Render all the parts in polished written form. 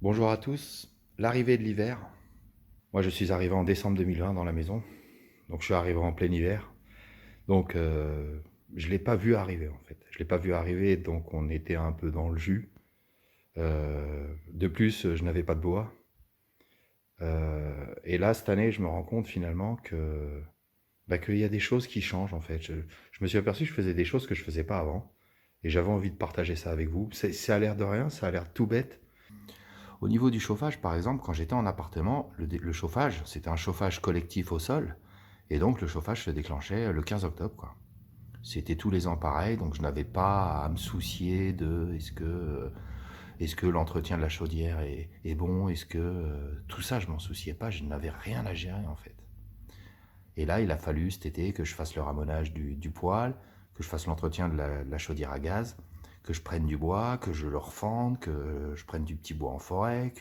Bonjour à tous. L'arrivée de l'hiver. Moi, je suis arrivé en décembre 2020 dans la maison. Donc, je suis arrivé en plein hiver. Donc, je ne l'ai pas vu arriver, en fait. Je ne l'ai pas vu arriver, donc on était un peu dans le jus. De plus, je n'avais pas de bois. Et là, cette année, je me rends compte finalement qu'il y a des choses qui changent, en fait. Je me suis aperçu que je faisais des choses que je ne faisais pas avant. Et j'avais envie de partager ça avec vous. Ça a l'air de rien, ça a l'air tout bête. Au niveau du chauffage, par exemple, quand j'étais en appartement, le chauffage, c'était un chauffage collectif au sol. Et donc, le chauffage se déclenchait le 15 octobre, quoi. C'était tous les ans pareil, donc je n'avais pas à me soucier de est-ce que l'entretien de la chaudière est bon, est-ce que tout ça, je m'en souciais pas, je n'avais rien à gérer en fait. Et là, il a fallu cet été que je fasse le ramonage du poêle, que je fasse l'entretien de la chaudière à gaz, que je prenne du bois, que je le refende, que je prenne du petit bois en forêt,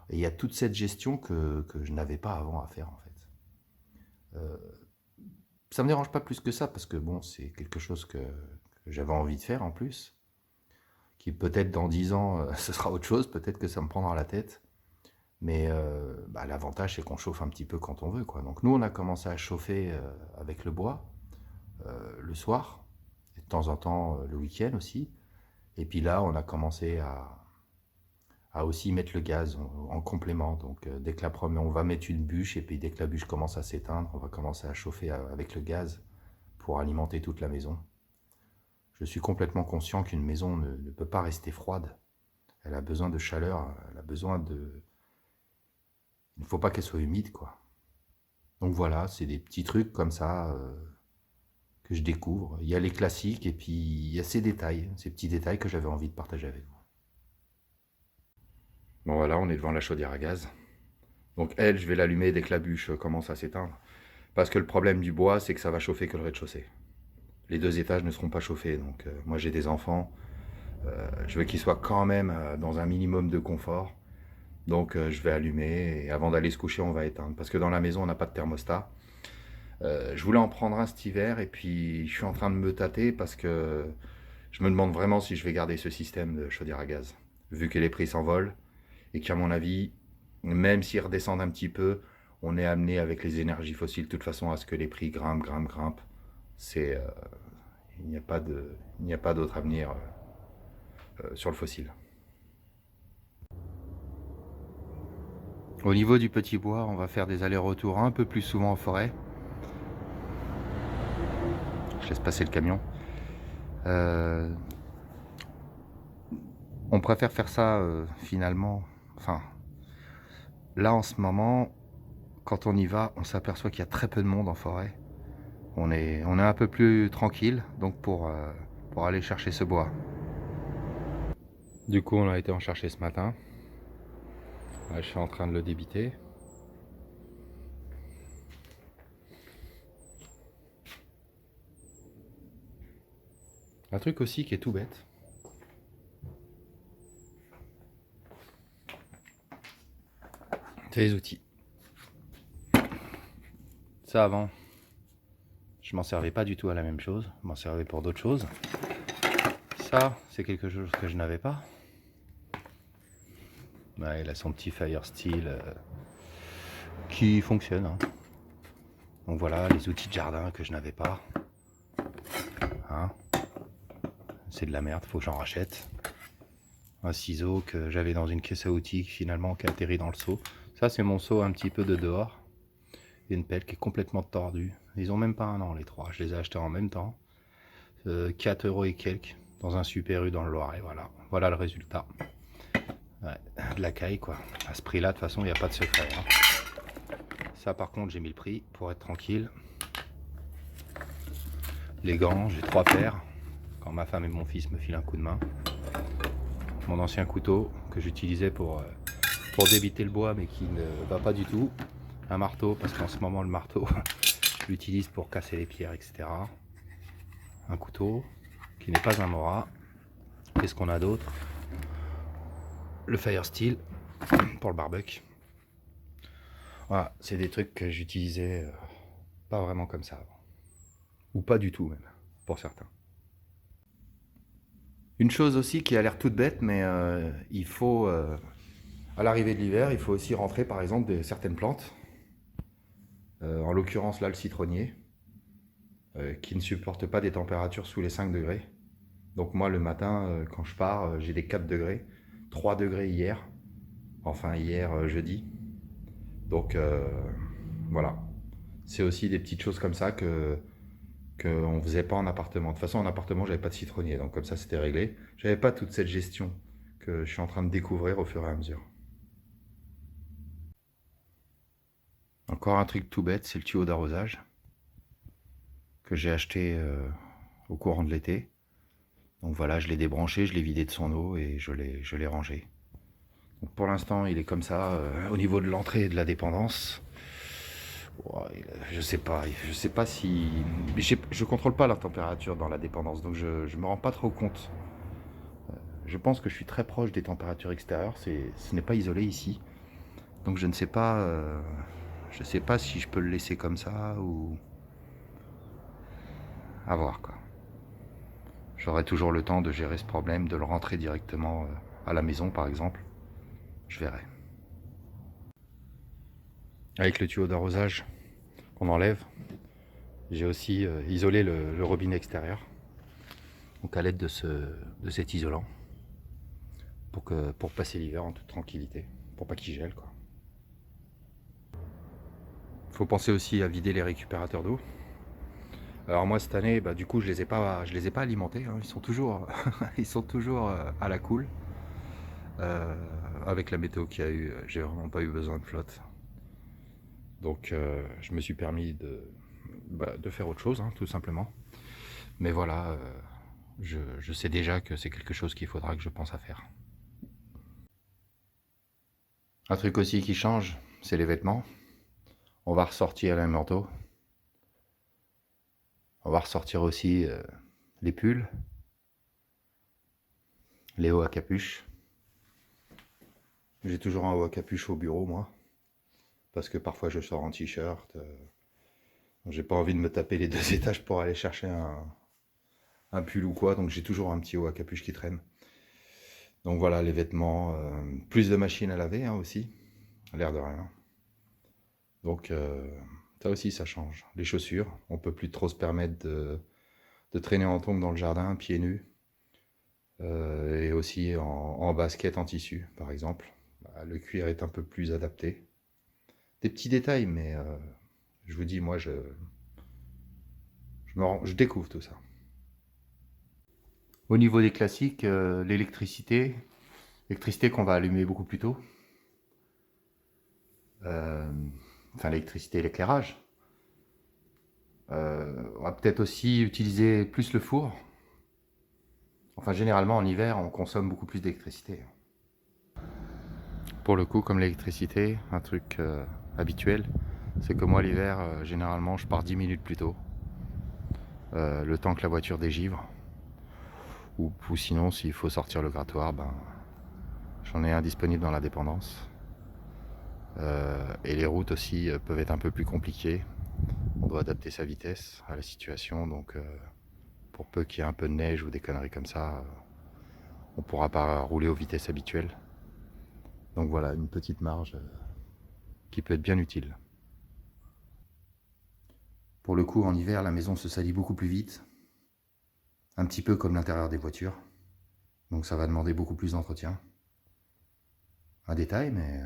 Et il y a toute cette gestion que je n'avais pas avant à faire en fait. Ça me dérange pas plus que ça parce que bon, c'est quelque chose que j'avais envie de faire en plus, qui peut-être dans 10 ans, ce sera autre chose, peut-être que ça me prendra la tête. Mais l'avantage, c'est qu'on chauffe un petit peu quand on veut, quoi. Donc nous, on a commencé à chauffer avec le bois le soir, et de temps en temps le week-end aussi. Et puis là, on a commencé à aussi mettre le gaz en complément. Donc dès que on va mettre une bûche, et puis dès que la bûche commence à s'éteindre, on va commencer à chauffer avec le gaz pour alimenter toute la maison. Je suis complètement conscient qu'une maison ne peut pas rester froide. Elle a besoin de chaleur, elle a besoin de... Il ne faut pas qu'elle soit humide, quoi. Donc voilà, c'est des petits trucs comme ça que je découvre. Il y a les classiques et puis il y a ces détails, ces petits détails que j'avais envie de partager avec vous. Bon voilà, on est devant la chaudière à gaz. Donc elle, je vais l'allumer dès que la bûche commence à s'éteindre. Parce que le problème du bois, c'est que ça va chauffer que le rez-de-chaussée. Les 2 étages ne seront pas chauffés. Donc moi j'ai des enfants. Je veux qu'ils soient quand même dans un minimum de confort. Donc je vais allumer et avant d'aller se coucher, on va éteindre. Parce que dans la maison, on n'a pas de thermostat. Je voulais en prendre un cet hiver et puis je suis en train de me tâter parce que je me demande vraiment si je vais garder ce système de chaudière à gaz. Vu que les prix s'envolent et qu'à mon avis, même s'ils redescendent un petit peu, on est amené avec les énergies fossiles de toute façon à ce que les prix grimpent, grimpent, grimpent. C'est, il n'y a pas d'autre avenir sur le fossile. Au niveau du petit bois, on va faire des allers-retours un peu plus souvent en forêt. Je laisse passer le camion. Euh, on préfère faire ça finalement. Enfin, là en ce moment, quand on y va, on s'aperçoit qu'il y a très peu de monde en forêt. On est un peu plus tranquille, donc pour aller chercher ce bois. Du coup, on a été en chercher ce matin. Là, je suis en train de le débiter. Un truc aussi qui est tout bête. C'est les outils. Ça avant, je m'en servais pas du tout à la même chose. Je m'en servais pour d'autres choses. Ça, c'est quelque chose que je n'avais pas. Ouais, il a son petit Fire Steel qui fonctionne. Hein. Donc voilà, les outils de jardin que je n'avais pas. Hein. C'est de la merde, faut que j'en rachète. Un ciseau que j'avais dans une caisse à outils finalement qui a atterri dans le seau. Ça, c'est mon seau un petit peu de dehors. Et une pelle qui est complètement tordue. Ils ont même pas un an les trois. Je les ai achetés en même temps. 4 € et quelques dans un Super U dans le Loiret. Voilà, voilà le résultat. Ouais, de la caille quoi. À ce prix là, de toute façon, il n'y a pas de secret. Hein. Ça par contre, j'ai mis le prix pour être tranquille. Les gants, j'ai 3 paires. Quand ma femme et mon fils me filent un coup de main. Mon ancien couteau que j'utilisais pour débiter le bois mais qui ne va pas du tout. Un marteau parce qu'en ce moment le marteau je l'utilise pour casser les pierres etc. Un couteau qui n'est pas un Mora. Qu'est-ce qu'on a d'autre? Le Fire Steel pour le barbecue. Voilà, c'est des trucs que j'utilisais pas vraiment comme ça avant. Ou pas du tout même, pour certains. Une chose aussi qui a l'air toute bête, mais il faut À l'arrivée de l'hiver, il faut aussi rentrer par exemple certaines plantes, en l'occurrence là le citronnier, qui ne supporte pas des températures sous les 5 degrés. Donc moi le matin, quand je pars, j'ai des 4 degrés, 3 degrés hier, enfin hier jeudi. Donc voilà, c'est aussi des petites choses comme ça qu'on ne faisait pas en appartement. De toute façon en appartement j'avais pas de citronnier, donc comme ça c'était réglé. J'avais pas toute cette gestion que je suis en train de découvrir au fur et à mesure. Encore un truc tout bête, c'est le tuyau d'arrosage que j'ai acheté au courant de l'été. Donc voilà, je l'ai débranché, je l'ai vidé de son eau et je l'ai rangé. Donc pour l'instant, il est comme ça au niveau de l'entrée et de la dépendance. Ouais, je sais pas si, je contrôle pas la température dans la dépendance, donc je me rends pas trop compte. Je pense que je suis très proche des températures extérieures. Ce n'est pas isolé ici, donc je sais pas si je peux le laisser comme ça ou à voir quoi. J'aurai toujours le temps de gérer ce problème, de le rentrer directement à la maison par exemple. Je verrai. Avec le tuyau d'arrosage qu'on enlève, j'ai aussi isolé le robinet extérieur. Donc à l'aide de cet isolant. Pour passer l'hiver en toute tranquillité. Pour pas qu'il gèle quoi. Faut penser aussi à vider les récupérateurs d'eau. Alors moi cette année, bah, du coup je les ai pas alimentés. Hein. Ils sont toujours à la cool. Avec la météo qu'il y a eu, j'ai vraiment pas eu besoin de flotte. Donc je me suis permis de faire autre chose, hein, tout simplement. Mais voilà, je sais déjà que c'est quelque chose qu'il faudra que je pense à faire. Un truc aussi qui change, c'est les vêtements. On va ressortir les manteaux. On va ressortir aussi les pulls, les hauts à capuche. J'ai toujours un haut à capuche au bureau, moi. Parce que parfois je sors en t-shirt. J'ai pas envie de me taper les 2 étages pour aller chercher un pull ou quoi. Donc j'ai toujours un petit haut à capuche qui traîne. Donc voilà, les vêtements. Plus de machines à laver hein, aussi. L'air de rien. Donc ça aussi, ça change. Les chaussures, on peut plus trop se permettre de traîner en tongs dans le jardin, pieds nus. Et aussi en basket en tissu, par exemple. Bah, le cuir est un peu plus adapté. Des petits détails, mais je vous dis, moi, je découvre tout ça. Au niveau des classiques, l'électricité qu'on va allumer beaucoup plus tôt. Euh, enfin, l'électricité et l'éclairage. On va peut-être aussi utiliser plus le four. Enfin, généralement, en hiver, on consomme beaucoup plus d'électricité. Pour le coup, comme l'électricité, un truc habituel, c'est que moi, l'hiver, généralement, je pars 10 minutes plus tôt. Le temps que la voiture dégivre. Ou sinon, s'il faut sortir le grattoir, ben, j'en ai un disponible dans la dépendance. Et les routes aussi peuvent être un peu plus compliquées. On doit adapter sa vitesse à la situation, donc pour peu qu'il y ait un peu de neige ou des conneries comme ça, on ne pourra pas rouler aux vitesses habituelles. Donc voilà, une petite marge qui peut être bien utile. Pour le coup, en hiver, la maison se salit beaucoup plus vite, un petit peu comme l'intérieur des voitures. Donc ça va demander beaucoup plus d'entretien. Un détail, mais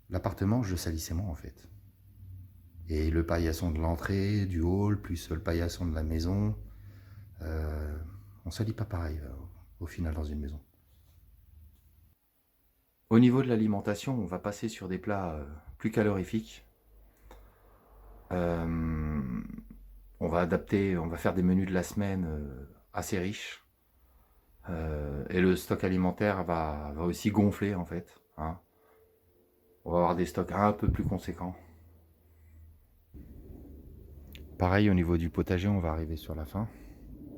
l'appartement, je le salissais moins en fait. Et le paillasson de l'entrée, du hall, plus le paillasson de la maison, on salit pas pareil au final dans une maison. Au niveau de l'alimentation, on va passer sur des plats plus calorifiques. On va faire des menus de la semaine assez riches. Et le stock alimentaire va aussi gonfler en fait. Hein. On va avoir des stocks un peu plus conséquents. Pareil au niveau du potager, on va arriver sur la fin.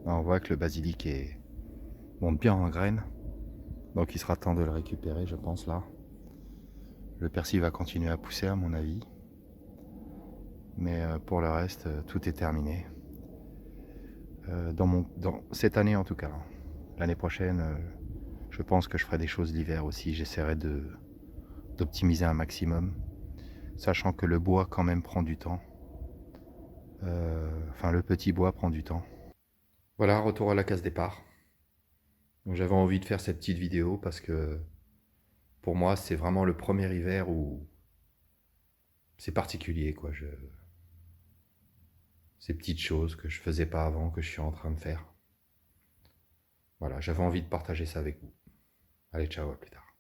Là, on voit que le basilic monte bien en graines. Donc il sera temps de le récupérer, je pense là. Le persil va continuer à pousser à mon avis. Mais pour le reste, tout est terminé. Dans cette année en tout cas. L'année prochaine, je Je pense que je ferai des choses l'hiver aussi. J'essaierai d'optimiser un maximum, sachant que le bois quand même prend du temps. Enfin, le petit bois prend du temps. Voilà, retour à la case départ. Donc j'avais envie de faire cette petite vidéo parce que pour moi, c'est vraiment le premier hiver où c'est particulier, quoi. Ces petites choses que je faisais pas avant, que je suis en train de faire. Voilà, j'avais envie de partager ça avec vous. Allez, ciao, à plus tard.